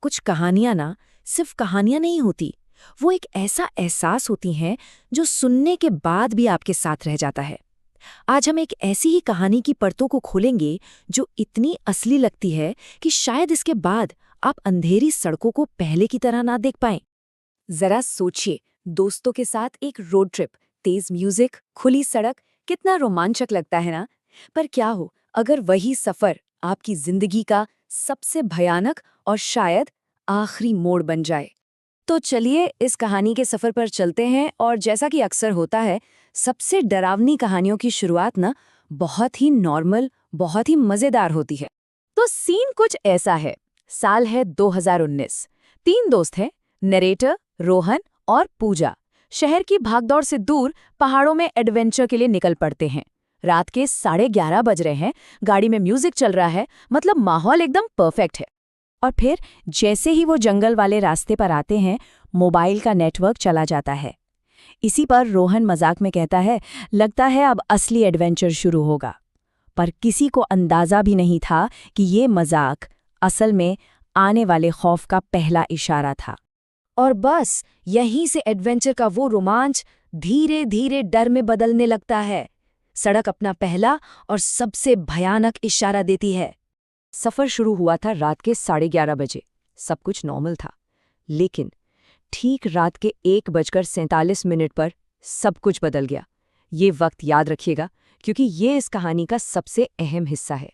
कुछ कहानियां ना सिर्फ कहानियां नहीं होती, वो एक ऐसा एहसास होती हैं जो सुनने के बाद भी आपके साथ रह जाता है। आज हम एक ऐसी ही कहानी की परतों को खोलेंगे जो इतनी असली लगती है कि शायद इसके बाद आप अंधेरी सड़कों को पहले की तरह ना देख पाएं। जरा सोचिए, दोस्तों के साथ एक रोड ट्रिप, तेज म्यूजिक, खुली सड़क, कितना रोमांचक लगता है ना। पर क्या हो अगर वही सफर आपकी जिंदगी का सबसे भयानक और शायद आखिरी मोड़ बन जाए। तो चलिए इस कहानी के सफर पर चलते हैं। और जैसा कि अक्सर होता है, सबसे डरावनी कहानियों की शुरुआत ना बहुत ही नॉर्मल, बहुत ही मजेदार होती है। तो सीन कुछ ऐसा है। साल है 2019। 3 दोस्त हैं, नरेटर, रोहन और पूजा। शहर की भागदौड़ से दूर पहाड़ों में एडवेंचर के लिए निकल पड़ते हैं। रात के 11:30 बज रहे हैं, गाड़ी में म्यूजिक चल रहा है, मतलब माहौल एकदम परफेक्ट है। और फिर जैसे ही वो जंगल वाले रास्ते पर आते हैं, मोबाइल का नेटवर्क चला जाता है। इसी पर रोहन मजाक में कहता है, लगता है अब असली एडवेंचर शुरू होगा। पर किसी को अंदाजा भी नहीं था कि ये मजाक असल में आने वाले खौफ का पहला इशारा था। और बस यहीं से एडवेंचर का वो रोमांच धीरे धीरे डर में बदलने लगता है। सड़क अपना पहला और सबसे भयानक इशारा देती है। सफर शुरू हुआ था रात के 11:30 बजे। सब कुछ नॉर्मल था, लेकिन ठीक रात के 1:47 पर सब कुछ बदल गया। ये वक्त याद रखिएगा, क्योंकि ये इस कहानी का सबसे अहम हिस्सा है।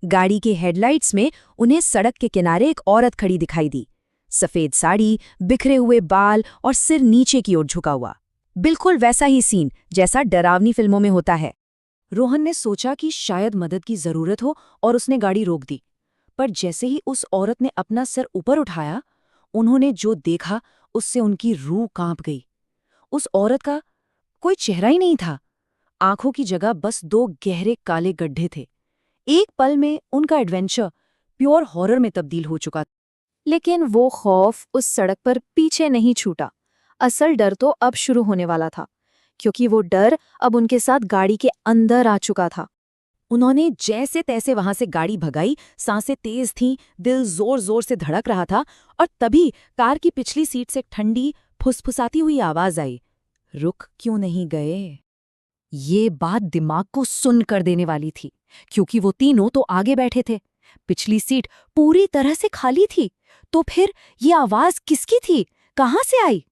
गाड़ी के हेडलाइट्स में उन्हें सड़क के किनारे एक औरत खड़ी दिखाई दी। सफेद साड़ी, बिखरे हुए बाल और सिर नीचे की ओर झुका हुआ। बिल्कुल वैसा ही सीन जैसा डरावनी फिल्मों में होता है। रोहन ने सोचा कि शायद मदद की जरूरत हो और उसने गाड़ी रोक दी। पर जैसे ही उस औरत ने अपना सर ऊपर उठाया, उन्होंने जो देखा उससे उनकी रूह कांप गई। उस औरत का कोई चेहरा ही नहीं था। आंखों की जगह बस 2 गहरे काले गड्ढे थे। एक पल में उनका एडवेंचर प्योर हॉरर में तब्दील हो चुका। लेकिन वो खौफ उस सड़क पर पीछे नहीं छूटा। असल डर तो अब शुरू होने वाला था, क्योंकि वो डर अब उनके साथ गाड़ी के अंदर आ चुका था। उन्होंने जैसे तैसे वहां से गाड़ी भगाई, सांसें तेज थीं, दिल जोर जोर से धड़क रहा था। और तभी कार की पिछली सीट से ठंडी फुसफुसाती हुई आवाज आई, रुक क्यों नहीं गए। ये बात दिमाग को सुन्न कर देने वाली थी, क्योंकि वो तीनों तो आगे बैठे थे। पिछली सीट पूरी तरह से खाली थी। तो फिर ये आवाज किसकी थी, कहां से आई?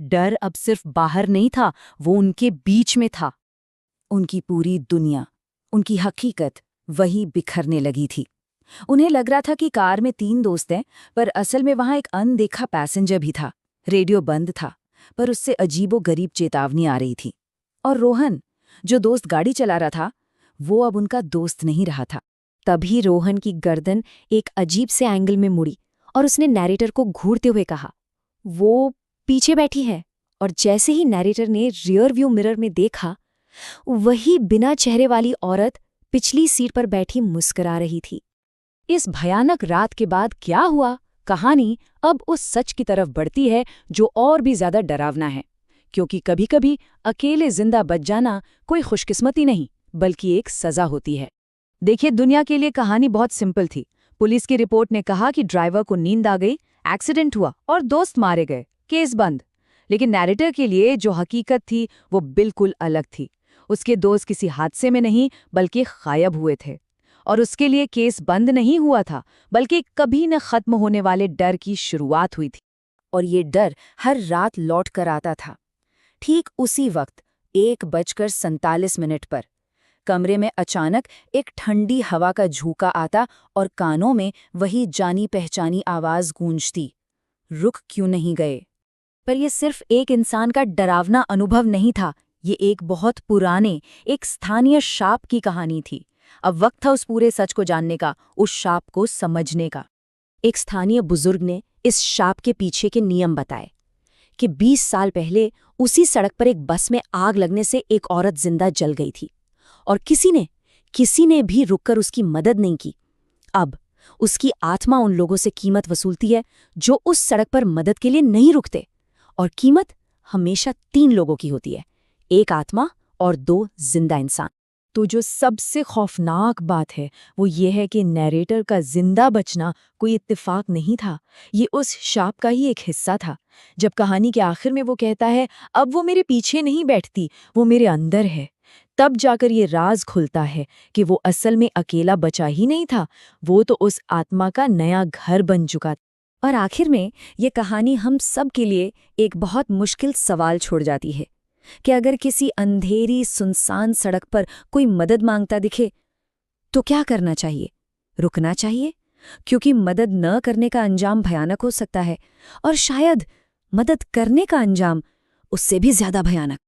डर अब सिर्फ बाहर नहीं था, वो उनके बीच में था। उनकी पूरी दुनिया, उनकी हकीकत वही बिखरने लगी थी। उन्हें लग रहा था कि कार में 3 दोस्त हैं, पर असल में वहां एक अनदेखा पैसेंजर भी था। रेडियो बंद था, पर उससे अजीबो-गरीब चेतावनी आ रही थी। और रोहन, जो दोस्त गाड़ी चला रहा था, वो अब उनका दोस्त नहीं रहा था। तभी रोहन की गर्दन एक अजीब से एंगल में मुड़ी और उसने नैरेटर को घूरते हुए कहा, वो पीछे बैठी है। और जैसे ही नैरेटर ने रियर व्यू मिरर में देखा, वही बिना चेहरे वाली औरत पिछली सीट पर बैठी मुस्कुरा रही थी। इस भयानक रात के बाद क्या हुआ, कहानी अब उस सच की तरफ बढ़ती है जो और भी ज्यादा डरावना है। क्योंकि कभी-कभी अकेले जिंदा बच जाना कोई खुशकिस्मती नहीं, बल्कि एक सजा होती है। देखिए, दुनिया के लिए कहानी बहुत सिंपल थी। पुलिस की रिपोर्ट ने कहा कि ड्राइवर को नींद आ गई, एक्सीडेंट हुआ और दोस्त मारे गए, केस बंद। लेकिन नैरेटर के लिए जो हकीकत थी वो बिल्कुल अलग थी। उसके दोस्त किसी हादसे में नहीं बल्कि गायब हुए थे। और उसके लिए केस बंद नहीं हुआ था, बल्कि कभी न खत्म होने वाले डर की शुरुआत हुई थी। और ये डर हर रात लौट कर आता था। ठीक उसी वक्त 1:47 पर कमरे में अचानक एक ठंडी हवा का झोंका आता और कानों में वही जानी पहचानी आवाज गूंजती, रुक क्यों नहीं गए। पर यह सिर्फ एक इंसान का डरावना अनुभव नहीं था, ये एक बहुत पुराने, एक स्थानीय शाप की कहानी थी। अब वक्त था उस पूरे सच को जानने का, उस शाप को समझने का। एक स्थानीय बुजुर्ग ने इस शाप के पीछे के नियम बताए कि 20 साल पहले उसी सड़क पर एक बस में आग लगने से एक औरत जिंदा जल गई थी और किसी ने भी रुककर उसकी मदद नहीं की। अब उसकी आत्मा उन लोगों से कीमत वसूलती है जो उस सड़क पर मदद के लिए नहीं रुकते। और कीमत हमेशा 3 लोगों की होती है, एक आत्मा और 2 जिंदा इंसान। तो जो सबसे खौफनाक बात है वो ये है कि नैरेटर का जिंदा बचना कोई इत्तेफाक नहीं था। ये उस शाप का ही एक हिस्सा था। जब कहानी के आखिर में वो कहता है, अब वो मेरे पीछे नहीं बैठती, वो मेरे अंदर है, तब जाकर ये राज खुलता है कि वो असल में अकेला बचा ही नहीं था, वो तो उस आत्मा का नया घर बन चुका था। और आखिर में ये कहानी हम सब के लिए एक बहुत मुश्किल सवाल छोड़ जाती है कि अगर किसी अंधेरी सुनसान सड़क पर कोई मदद मांगता दिखे तो क्या करना चाहिए? रुकना चाहिए, क्योंकि मदद न करने का अंजाम भयानक हो सकता है, और शायद मदद करने का अंजाम उससे भी ज्यादा भयानक।